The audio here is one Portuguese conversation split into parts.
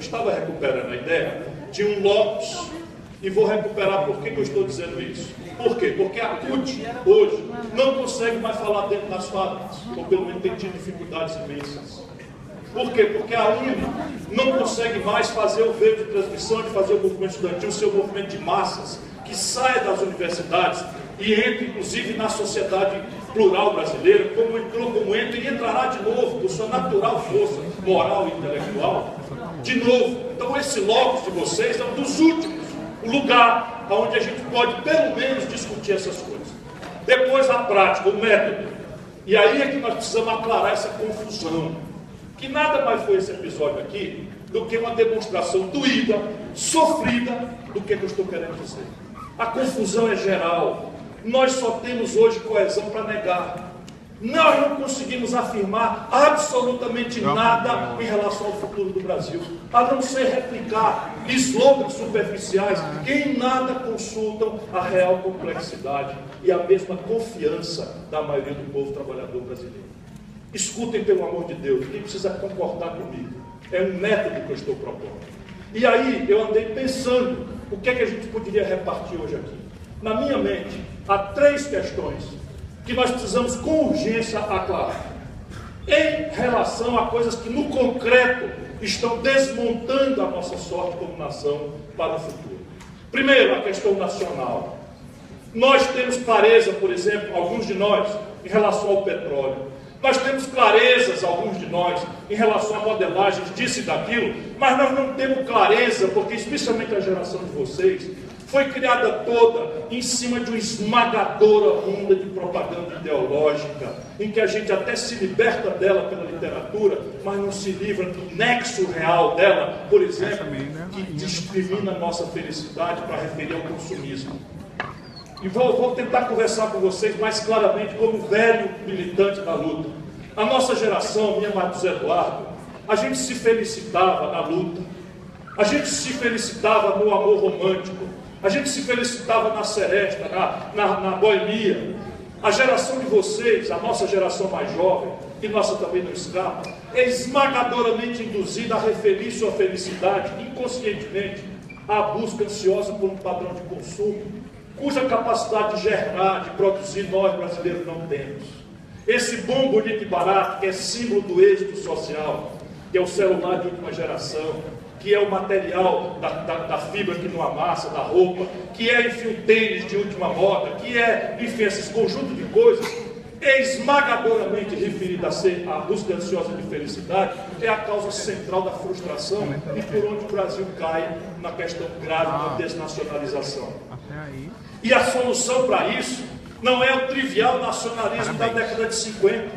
estava recuperando a ideia de um Lopes, e vou recuperar por que eu estou dizendo isso. Por quê? Porque a CUT, hoje, não consegue mais falar dentro das fábricas, ou pelo menos tem tido dificuldades imensas. Por quê? Porque a UNE não consegue mais fazer o veio de transmissão, de fazer o movimento estudantil, o seu movimento de massas, que saia das universidades e entre, inclusive, na sociedade plural brasileira, como entrou, como entra, e entrará de novo, por sua natural força moral e intelectual, de novo. Então, esse Lopes de vocês é um dos últimos, o lugar onde a gente pode, pelo menos, discutir essas coisas. Depois, a prática, o método. E aí é que nós precisamos aclarar essa confusão. Que nada mais foi esse episódio aqui do que uma demonstração doída, sofrida, do que eu estou querendo dizer. A confusão é geral. Nós só temos hoje coesão para negar. Nós não conseguimos afirmar absolutamente nada em relação ao futuro do Brasil, a não ser replicar slogans superficiais que em nada consultam a real complexidade e a mesma confiança da maioria do povo trabalhador brasileiro. Escutem, pelo amor de Deus, quem precisa concordar comigo. É um método que eu estou propondo. E aí eu andei pensando o que é que a gente poderia repartir hoje aqui. Na minha mente, há 3 questões que nós precisamos com urgência aclarar, em relação a coisas que no concreto estão desmontando a nossa sorte como nação para o futuro. Primeiro, a questão nacional. Nós temos clareza, por exemplo, alguns de nós, em relação ao petróleo. Nós temos clarezas, alguns de nós, em relação a modelagens disso e daquilo, mas nós não temos clareza, porque especialmente a geração de vocês, foi criada toda em cima de uma esmagadora onda de propaganda ideológica, em que a gente até se liberta dela pela literatura, mas não se livra do nexo real dela, por exemplo, que discrimina a nossa felicidade para referir ao consumismo. E vou tentar conversar com vocês mais claramente como velho militante da luta. A nossa geração, minha Marcos Eduardo, a gente se felicitava na luta, a gente se felicitava no amor romântico, a gente se felicitava na seresta, na boemia. A geração de vocês, a nossa geração mais jovem, e nossa também não escapa, é esmagadoramente induzida a referir sua felicidade, inconscientemente, à busca ansiosa por um padrão de consumo, cuja capacidade de gerar, de produzir, nós brasileiros não temos. Esse bom, bonito e barato, que é símbolo do êxito social, que é o celular de última geração, que é o material da fibra que não amassa, da roupa, que é, enfim, o tênis de última moda, que é, enfim, esses conjuntos de coisas, é esmagadoramente referida a ser a busca ansiosa de felicidade, é a causa central da frustração e por onde o Brasil cai na questão grave da desnacionalização. E a solução para isso não é o trivial nacionalismo da década de 50.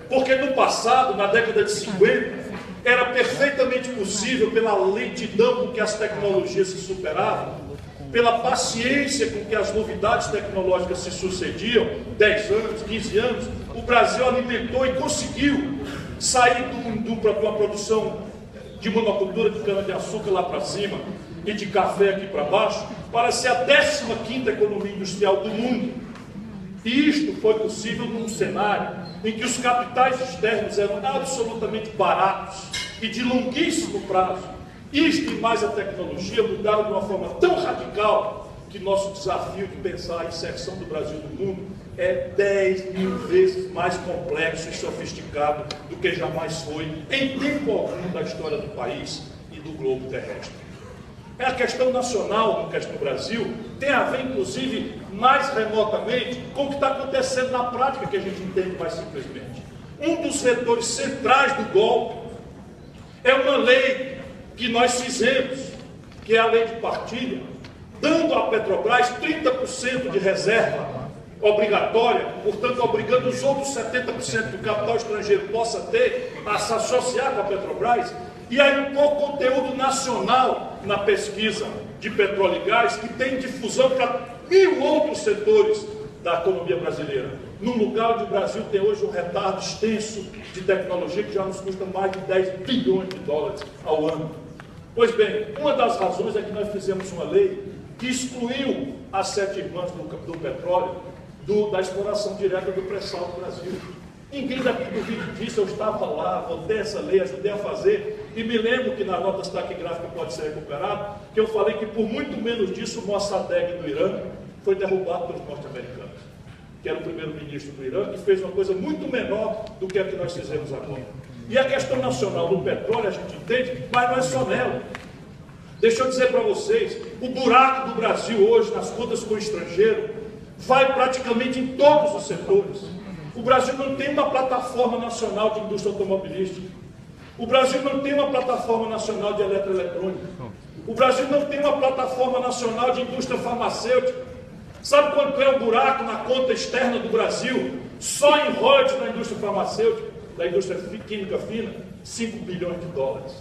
Porque no passado, na década de 50, era perfeitamente possível, pela lentidão com que as tecnologias se superavam, pela paciência com que as novidades tecnológicas se sucediam, 10 anos, 15 anos, o Brasil alimentou e conseguiu sair de uma produção de monocultura de cana-de-açúcar lá para cima e de café aqui para baixo, para ser a 15ª economia industrial do mundo. E isto foi possível num cenário em que os capitais externos eram absolutamente baratos e de longuíssimo prazo. Isto e mais a tecnologia mudaram de uma forma tão radical que nosso desafio de pensar a inserção do Brasil no mundo é 10.000 vezes mais complexo e sofisticado do que jamais foi em tempo algum da história do país e do globo terrestre. A questão nacional no Brasil tem a ver, inclusive, mais remotamente com o que está acontecendo na prática, que a gente entende mais simplesmente. Um dos vetores centrais do golpe é uma lei que nós fizemos, que é a lei de partilha, dando à Petrobras 30% de reserva obrigatória, portanto, obrigando os outros 70% do capital estrangeiro possa ter a se associar com a Petrobras, e aí um pouco conteúdo nacional na pesquisa de petróleo e gás, que tem difusão para 1000 outros setores da economia brasileira, num lugar onde o Brasil tem hoje um retardo extenso de tecnologia que já nos custa mais de 10 bilhões de dólares ao ano. Pois bem, uma das razões é que nós fizemos uma lei que excluiu as 7 irmãs do petróleo da exploração direta do pré-sal do Brasil. Ninguém daqui do vídeo disse, eu estava lá, votei essa lei, ajudei a fazer, E me lembro que na nota taquigráfica pode ser recuperado, que eu falei que por muito menos disso o Mossadegh do Irã foi derrubado pelos norte-americanos, que era o primeiro-ministro do Irã, que fez uma coisa muito menor do que a que nós fizemos agora. E a questão nacional do petróleo, a gente entende, mas não é só nela. Deixa eu dizer para vocês, o buraco do Brasil hoje nas contas com o estrangeiro vai praticamente em todos os setores. O Brasil não tem uma plataforma nacional de indústria automobilística. O Brasil não tem uma plataforma nacional de eletroeletrônica. O Brasil não tem uma plataforma nacional de indústria farmacêutica. Sabe quanto é o buraco na conta externa do Brasil? Só em royalties da indústria farmacêutica, da indústria química fina, 5 bilhões de dólares.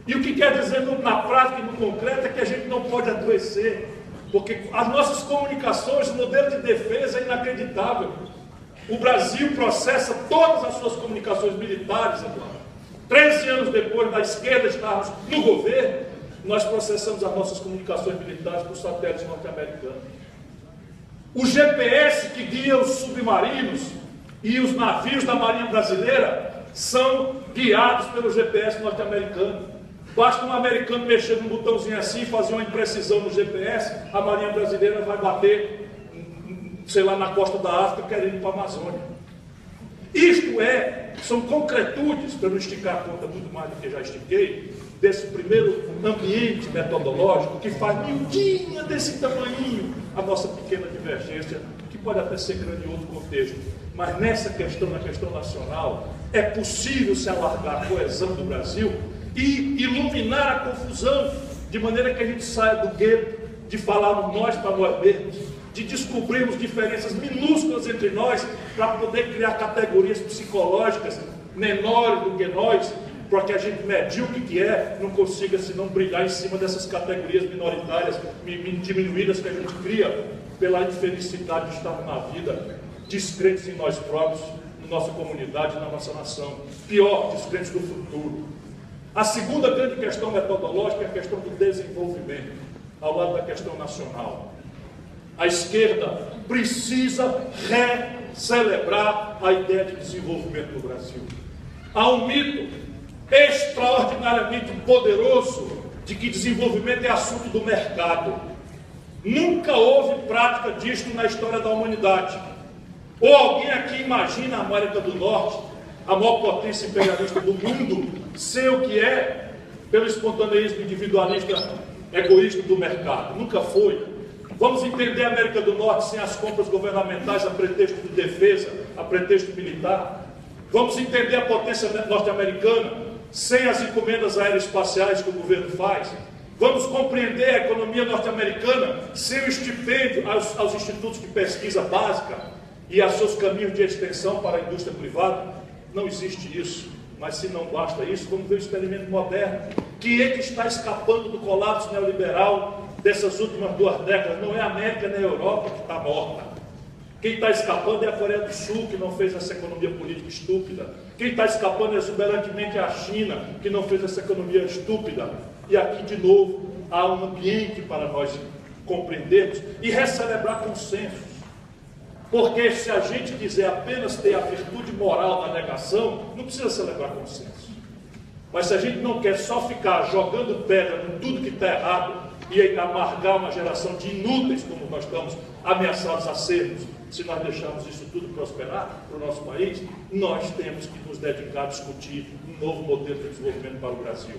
E o que quer dizer na prática e no concreto é que a gente não pode adoecer, porque as nossas comunicações, o modelo de defesa é inacreditável. O Brasil processa todas as suas comunicações militares, Eduardo. 13 anos depois da esquerda estarmos no governo, nós processamos as nossas comunicações militares por satélites norte-americanos. O GPS que guia os submarinos e os navios da Marinha Brasileira são guiados pelo GPS norte-americano. Basta um americano mexer num botãozinho assim, fazer uma imprecisão no GPS, a Marinha Brasileira vai bater, sei lá, na costa da África, querendo ir para a Amazônia. Isto são concretudes, para não esticar a conta muito mais do que já estiquei, desse primeiro ambiente metodológico que faz miudinha desse tamanhinho a nossa pequena divergência, que pode até ser grande em outro contexto. Mas nessa questão, na questão nacional, é possível se alargar a coesão do Brasil e iluminar a confusão, de maneira que a gente saia do gueto, de falar nós para nós mesmos, de descobrirmos diferenças minúsculas entre nós, para poder criar categorias psicológicas menores do que nós, para que a gente medíocre que não consiga senão brilhar em cima dessas categorias minoritárias, diminuídas que a gente cria pela infelicidade de estar na vida, descrentes em nós próprios, na nossa comunidade, na nossa nação. Pior, descrentes do futuro. A segunda grande questão metodológica é a questão do desenvolvimento, ao lado da questão nacional. A esquerda precisa recelebrar a ideia de desenvolvimento no Brasil. Há um mito extraordinariamente poderoso de que desenvolvimento é assunto do mercado. Nunca houve prática disto na história da humanidade. Ou alguém aqui imagina a América do Norte, a maior potência imperialista do mundo, ser o que é pelo espontaneísmo individualista egoísta do mercado? Nunca foi. Vamos entender a América do Norte sem as compras governamentais a pretexto de defesa, a pretexto militar. Vamos entender a potência norte-americana sem as encomendas aeroespaciais que o governo faz. Vamos compreender a economia norte-americana sem o estipêndio aos institutos de pesquisa básica e a seus caminhos de extensão para a indústria privada. Não existe isso. Mas se não basta isso, vamos ver o experimento moderno. Que está escapando do colapso neoliberal dessas últimas 2 décadas? Não é a América nem a Europa que está morta. Quem está escapando é a Coreia do Sul, que não fez essa economia política estúpida. Quem está escapando exuberantemente é a China, que não fez essa economia estúpida. E aqui, de novo, há um ambiente para nós compreendermos e recelebrar consensos. Porque se a gente quiser apenas ter a virtude moral da negação, não precisa celebrar consenso. Mas se a gente não quer só ficar jogando pedra em tudo que está errado e amargar uma geração de inúteis, como nós estamos ameaçados a sermos, se nós deixarmos isso tudo prosperar para o nosso país, nós temos que nos dedicar a discutir um novo modelo de desenvolvimento para o Brasil.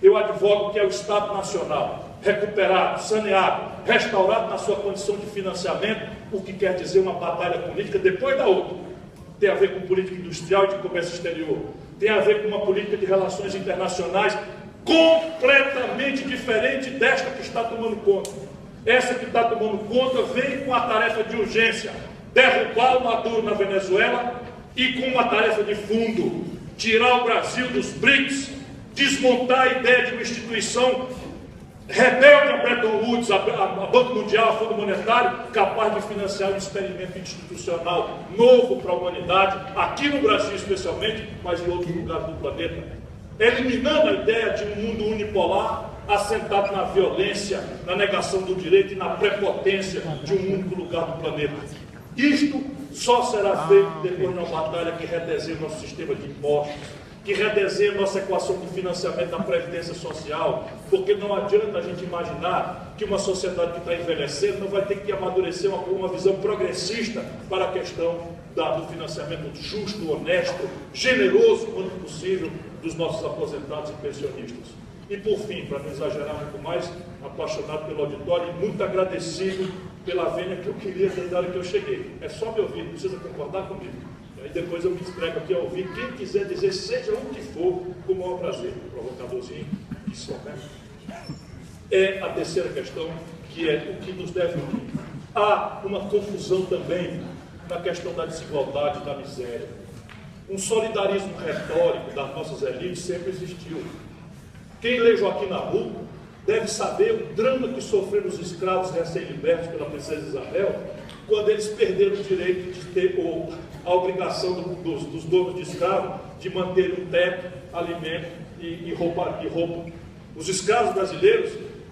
Eu advogo que é o Estado Nacional recuperado, saneado, restaurado na sua condição de financiamento, o que quer dizer uma batalha política depois da outra. Tem a ver com política industrial e de comércio exterior, tem a ver com uma política de relações internacionais completamente diferente desta que está tomando conta. Essa que está tomando conta vem com a tarefa de urgência, derrubar o Maduro na Venezuela e com uma tarefa de fundo, tirar o Brasil dos BRICS, desmontar a ideia de uma instituição rebelde a Bretton Woods, a Banco Mundial, a Fundo Monetário, capaz de financiar um experimento institucional novo para a humanidade, aqui no Brasil especialmente, mas em outros lugares do planeta, eliminando a ideia de um mundo unipolar, assentado na violência, na negação do direito e na prepotência de um único lugar do planeta. Isto só será feito depois de uma batalha que redesenhe o nosso sistema de impostos, que redesenhe a nossa equação de financiamento da Previdência Social, porque não adianta a gente imaginar que uma sociedade que está envelhecendo não vai ter que amadurecer uma visão progressista para a questão do financiamento justo, honesto, generoso, quando possível, dos nossos aposentados e pensionistas. E por fim, para não exagerar muito mais, apaixonado pelo auditório e muito agradecido pela vênia que eu queria desde a hora que eu cheguei. É só me ouvir, não precisa concordar comigo. Aí depois eu me explico aqui a ouvir. Quem quiser dizer, seja o que for, com o maior prazer. Provocadorzinho, que só, né? É a terceira questão, que é o que nos deve unir. Há uma confusão também na questão da desigualdade, da miséria. Um solidarismo retórico das nossas elites sempre existiu. Quem lê Joaquim Nabuco deve saber o drama que sofreram os escravos recém-libertos pela princesa Isabel, quando eles perderam o direito de ter a obrigação dos donos de escravos de manter um teto, alimento e roupa. Os escravos brasileiros,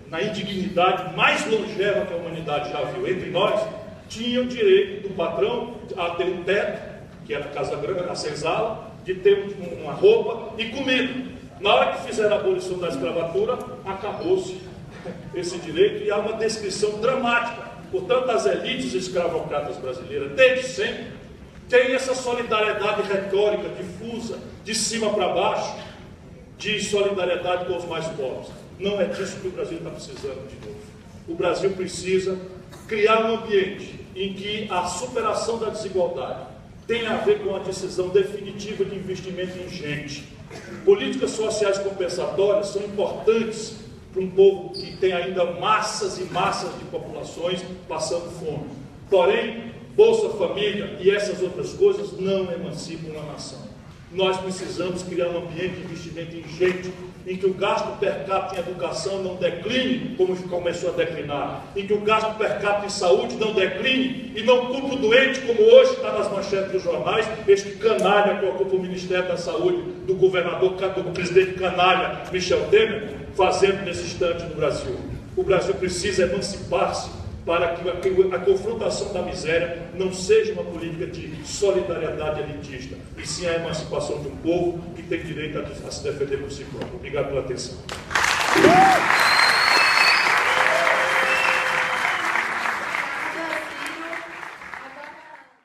na indignidade mais longeva que a humanidade já viu entre nós, tinham direito do patrão a ter um teto, que era a Casa Branca, a senzala, de ter uma roupa e comida. Na hora que fizeram a abolição da escravatura, acabou-se esse direito e há uma descrição dramática. Portanto, as elites escravocratas brasileiras, desde sempre, têm essa solidariedade retórica difusa, de cima para baixo, de solidariedade com os mais pobres. Não é disso que o Brasil está precisando de novo. O Brasil precisa criar um ambiente em que a superação da desigualdade tenha a ver com a decisão definitiva de investimento em gente. Políticas sociais compensatórias são importantes para um povo que tem ainda massas e massas de populações passando fome. Porém, Bolsa Família e essas outras coisas não emancipam uma nação. Nós precisamos criar um ambiente de investimento em gente, em que o gasto per capita em educação não decline, como começou a declinar, em que o gasto per capita em saúde não decline e não culpe o doente, como hoje está nas manchetes dos jornais, este canalha que ocupa o Ministério da Saúde, do presidente canalha Michel Temer, fazendo nesse instante no Brasil. O Brasil precisa emancipar-se para que a confrontação da miséria não seja uma política de solidariedade elitista, e sim a emancipação de um povo que tem direito a se defender por si próprio. Obrigado pela atenção.